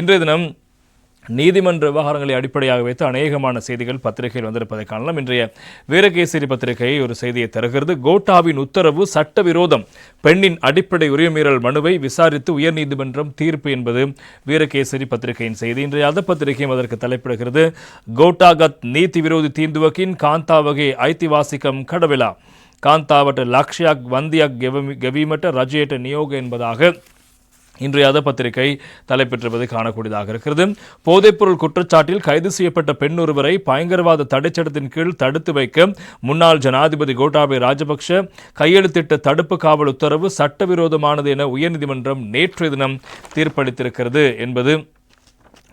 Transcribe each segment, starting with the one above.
இன்றைய தினம் நீதிமன்ற விவகாரங்களை அடிப்படையாக வைத்து அநேகமான செய்திகள் பத்திரிகையில் வந்திருப்பதை காணலாம். இன்றைய வீரகேசரி பத்திரிகை ஒரு செய்தியை தருகிறது. கோட்டாவின் உத்தரவு சட்டவிரோதம், பெண்ணின் அடிப்படை உரிமைமீறல் மனுவை விசாரித்து உயர்நீதிமன்றம் தீர்ப்பு என்பது வீரகேசரி பத்திரிகையின் செய்தி. இன்றைய அத பத்திரிகையும் அதற்கு தலைப்பிடுகிறது. கோட்டாகத் நீதி விரோதி தீந்துவக்கின் காந்தாவகை ஐத்திவாசிக்கம் கடவிலா காந்தாவட்ட லக்ஷ்யாக் வந்தியாக் கெவிமட்ட ரஜேட்ட நியோக என்பதாக இன்றைய அத பத்திரிகை தலைப்பெற்றிருப்பது காணக்கூடியதாக இருக்கிறது. போதைப்பொருள் குற்றச்சாட்டில் கைது செய்யப்பட்ட பெண் ஒருவரை பயங்கரவாத தடைச்சட்டத்தின் கீழ் தடுத்து வைக்க முன்னாள் ஜனாதிபதி கோட்டாபய ராஜபக்ஷ கையெழுத்திட்ட தடுப்பு காவல் உத்தரவு சட்டவிரோதமானது என உயர்நீதிமன்றம் நேற்றைய தினம் தீர்ப்பளித்திருக்கிறது என்பது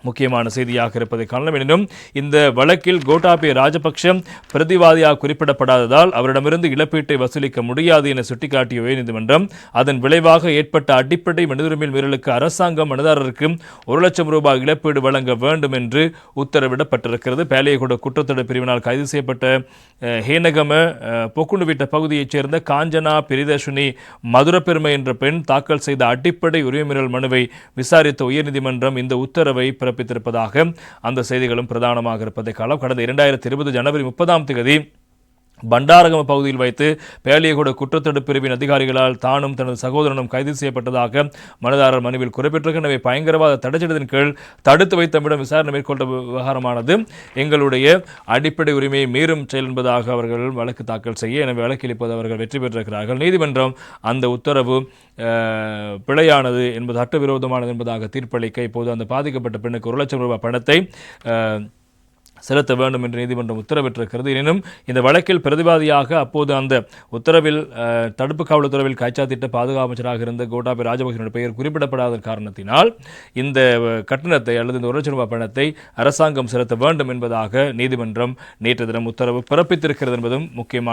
முக்கியமான செய்தியாக இருப்பதை காணலாம். எனினும் இந்த வழக்கில் கோட்டாபய ராஜபக்ஷ பிரதிவாதியாக குறிப்பிடப்படாததால் அவரிடமிருந்து இழப்பீட்டை வசூலிக்க முடியாது என சுட்டிக்காட்டிய உயர்நீதிமன்றம் அதன் விளைவாக ஏற்பட்ட அடிப்படை மனிதுரிமை மீறலுக்கு அரசாங்கம் மனுதாரருக்கு 1 லட்சம் ரூபாய் இழப்பீடு வழங்க வேண்டும் என்று உத்தரவிடப்பட்டிருக்கிறது. பேலியகுட குற்றத்தடுப்பு பிரிவினால் கைது செய்யப்பட்ட ஹேனகம பொக்குண்டுவிட்ட பகுதியைச் சேர்ந்த காஞ்சனா பிரிதர்ஷினி மதுரப்பெருமை என்ற பெண் தாக்கல் செய்த அடிப்படை உரிமைமீறல் மனுவை விசாரித்த உயர்நீதிமன்றம் இந்த உத்தரவை பிறப்பித்திருப்பதாக அந்த செய்திகளும் பிரதானமாக இருப்பதை காலம். கடந்த 2020 ஜனவரி 30 பண்டாரகம பகுதியில் வைத்து பேலியகுட குற்றத்தடுப்பு பிரிவின் அதிகாரிகளால் தானும் தனது சகோதரனும் கைது செய்யப்பட்டதாக மனுதாரர் மனுவில் குறிப்பிட்டிருக்க. எனவே பயங்கரவாத தடைச்சட்டத்தின் கீழ் தடுத்து வைத்தமிடம் விசாரணை மேற்கொண்ட விவகாரமானது எங்களுடைய அடிப்படை உரிமையை மீறும் செயல் என்பதாக அவர்கள் வழக்கு தாக்கல் செய்ய, எனவே வழக்கில் இப்போது அவர்கள் வெற்றி பெற்றிருக்கிறார்கள். நீதிமன்றம் அந்த உத்தரவு பிழையானது என்பது சட்டவிரோதமானது என்பதாக தீர்ப்பளிக்க இப்போது அந்த பாதிக்கப்பட்ட பெண்ணுக்கு 1 லட்சம் ரூபாய் பணத்தை செலுத்த வேண்டும் என்று நீதிமன்றம் உத்தரவிட்டிருக்கிறது. எனினும் இந்த வழக்கில் பிரதிவாதியாக அப்போது அந்த உத்தரவில் தடுப்பு காவல் உத்தரவில் கைச்சாத்திட்ட பாதுகாப்பு அமைச்சராக இருந்த கோட்டாபய ராஜபக்சனுடைய பெயர் குறிப்பிடப்படாத காரணத்தினால் இந்த கட்டணத்தை அல்லது இந்த 1 லட்சம் ரூபாய் பணத்தை அரசாங்கம் செலுத்த வேண்டும் என்பதாக நீதிமன்றம் நேற்று தினம் உத்தரவு பிறப்பித்திருக்கிறது என்பதும் முக்கியமான